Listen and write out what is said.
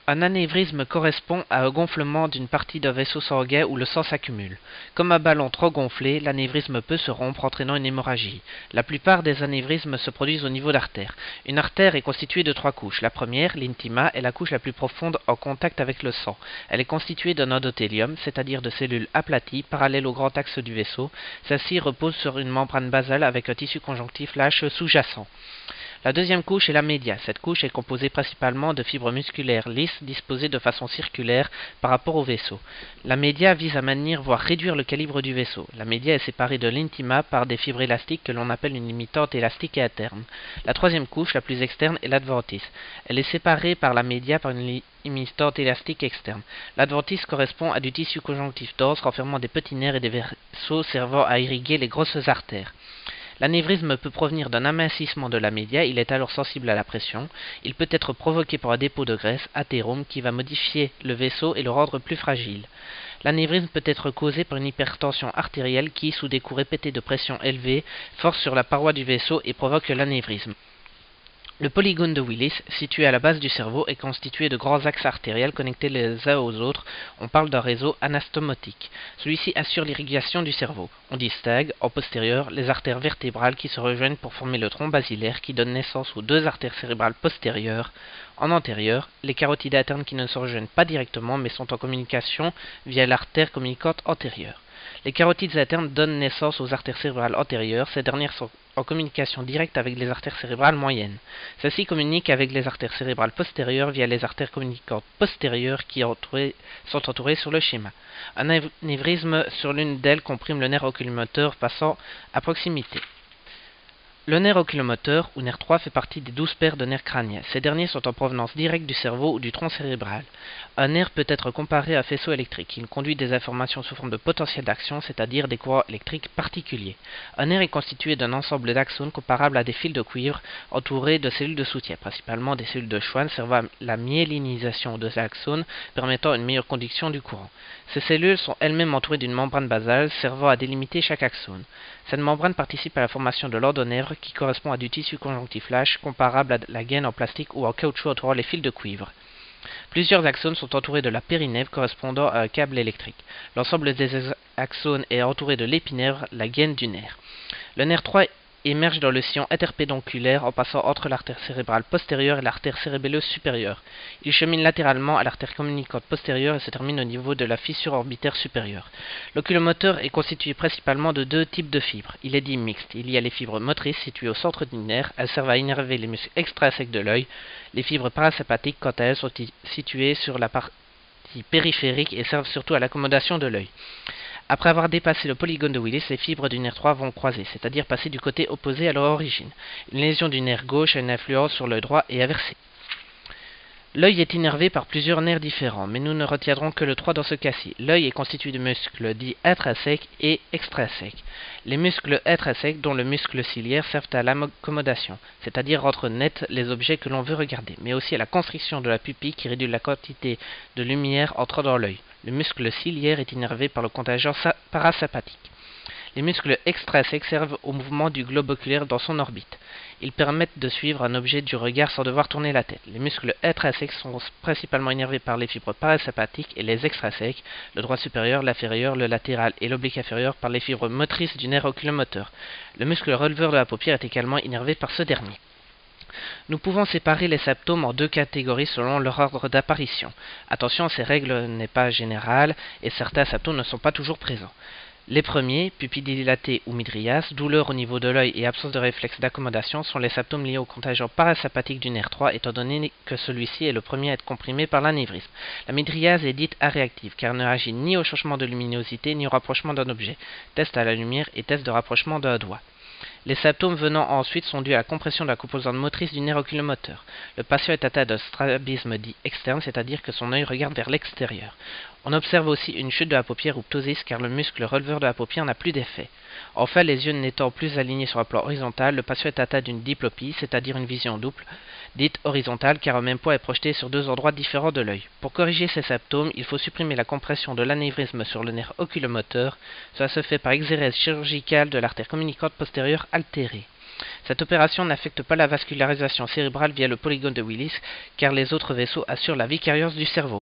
Un anévrisme correspond à un gonflement d'une partie d'un vaisseau sanguin où le sang s'accumule. Comme un ballon trop gonflé, l'anévrisme peut se rompre, entraînant une hémorragie. La plupart des anévrismes se produisent au niveau d'artères. Une artère est constituée de 3 couches. La première, l'intima, est la couche la plus profonde en contact avec le sang. Elle est constituée d'un endothélium, c'est-à-dire de cellules aplaties, parallèles au grand axe du vaisseau. Celle-ci repose sur une membrane basale avec un tissu conjonctif lâche sous-jacent. La deuxième couche est la média. Cette couche est composée principalement de fibres musculaires lisses disposées de façon circulaire par rapport au vaisseau. La média vise à maintenir voire réduire le calibre du vaisseau. La média est séparée de l'intima par des fibres élastiques que l'on appelle une limitante élastique et interne. La troisième couche, la plus externe, est l'adventice. Elle est séparée par la média par une limitante élastique externe. L'adventice correspond à du tissu conjonctif dense renfermant des petits nerfs et des vaisseaux servant à irriguer les grosses artères. L'anévrisme peut provenir d'un amincissement de la média, il est alors sensible à la pression. Il peut être provoqué par un dépôt de graisse, athérome, qui va modifier le vaisseau et le rendre plus fragile. L'anévrisme peut être causé par une hypertension artérielle qui, sous des coups répétés de pression élevée, force sur la paroi du vaisseau et provoque l'anévrisme. Le polygone de Willis, situé à la base du cerveau, est constitué de grands axes artériels connectés les uns aux autres. On parle d'un réseau anastomotique. Celui-ci assure l'irrigation du cerveau. On distingue, en postérieur, les artères vertébrales qui se rejoignent pour former le tronc basilaire qui donne naissance aux 2 artères cérébrales postérieures. En antérieur, les carotides internes qui ne se rejoignent pas directement mais sont en communication via l'artère communicante antérieure. Les carotides internes donnent naissance aux artères cérébrales antérieures. Ces dernières sont en communication directe avec les artères cérébrales moyennes. Celles-ci communiquent avec les artères cérébrales postérieures via les artères communicantes postérieures qui sont entourées sur le schéma. Un anévrisme sur l'une d'elles comprime le nerf oculomoteur passant à proximité. Le nerf oculomoteur, ou nerf 3, fait partie des 12 paires de nerfs crâniens. Ces derniers sont en provenance directe du cerveau ou du tronc cérébral. Un nerf peut être comparé à un faisceau électrique. Il conduit des informations sous forme de potentiel d'action, c'est-à-dire des courants électriques particuliers. Un nerf est constitué d'un ensemble d'axones comparables à des fils de cuivre entourés de cellules de soutien, principalement des cellules de Schwann servant à la myélinisation de ces axones, permettant une meilleure conduction du courant. Ces cellules sont elles-mêmes entourées d'une membrane basale servant à délimiter chaque axone. Cette membrane participe à la formation de l'endonerve qui correspond à du tissu conjonctif lâche comparable à la gaine en plastique ou en caoutchouc entourant les fils de cuivre. Plusieurs axones sont entourés de la périnève correspondant à un câble électrique. L'ensemble des axones est entouré de l'épinèvre, la gaine du nerf. Le nerf 3 émerge dans le sillon interpédonculaire en passant entre l'artère cérébrale postérieure et l'artère cérébelleuse supérieure. Il chemine latéralement à l'artère communicante postérieure et se termine au niveau de la fissure orbitaire supérieure. L'oculomoteur est constitué principalement de 2 types de fibres. Il est dit mixte. Il y a les fibres motrices situées au centre du nerf. Elles servent à innerver les muscles extrinsèques de l'œil. Les fibres parasympathiques, quant à elles, sont situées sur la partie périphérique et servent surtout à l'accommodation de l'œil. Après avoir dépassé le polygone de Willis, les fibres du nerf 3 vont croiser, c'est-à-dire passer du côté opposé à leur origine. Une lésion du nerf gauche a une influence sur l'œil droit et inversé. L'œil est innervé par plusieurs nerfs différents, mais nous ne retiendrons que le 3 dans ce cas-ci. L'œil est constitué de muscles dits intrinsèques et extrinsèques. Les muscles intrinsèques, dont le muscle ciliaire, servent à l'accommodation, c'est-à-dire rendre net les objets que l'on veut regarder, mais aussi à la constriction de la pupille qui réduit la quantité de lumière entrant dans l'œil. Le muscle ciliaire est innervé par le contingent parasympathique. Les muscles extrinsèques servent au mouvement du globe oculaire dans son orbite. Ils permettent de suivre un objet du regard sans devoir tourner la tête. Les muscles intrinsèques sont principalement innervés par les fibres parasympathiques et les extrinsèques, le droit supérieur, l'inférieur, le latéral et l'oblique inférieur par les fibres motrices du nerf oculomoteur. Le muscle releveur de la paupière est également innervé par ce dernier. Nous pouvons séparer les symptômes en 2 catégories selon leur ordre d'apparition. Attention, ces règles n'est pas générale et certains symptômes ne sont pas toujours présents. Les premiers, pupille dilatée ou mydriase, douleur au niveau de l'œil et absence de réflexe d'accommodation sont les symptômes liés au contingent parasympathique du nerf 3 étant donné que celui-ci est le premier à être comprimé par l'anévrisme. La mydriase est dite aréactive car elle ne réagit ni au changement de luminosité ni au rapprochement d'un objet, test à la lumière et test de rapprochement d'un doigt. Les symptômes venant ensuite sont dus à la compression de la composante motrice du nerf oculomoteur. Le patient est atteint d'un strabisme dit externe, c'est-à-dire que son œil regarde vers l'extérieur. On observe aussi une chute de la paupière ou ptosis car le muscle releveur de la paupière n'a plus d'effet. Enfin, les yeux n'étant plus alignés sur un plan horizontal, le patient est atteint d'une diplopie, c'est-à-dire une vision double, dite horizontale car un même point est projeté sur 2 endroits différents de l'œil. Pour corriger ces symptômes, il faut supprimer la compression de l'anévrisme sur le nerf oculomoteur. Cela se fait par exérèse chirurgicale de l'artère communicante postérieure altérée. Cette opération n'affecte pas la vascularisation cérébrale via le polygone de Willis, car les autres vaisseaux assurent la vie carieuse du cerveau.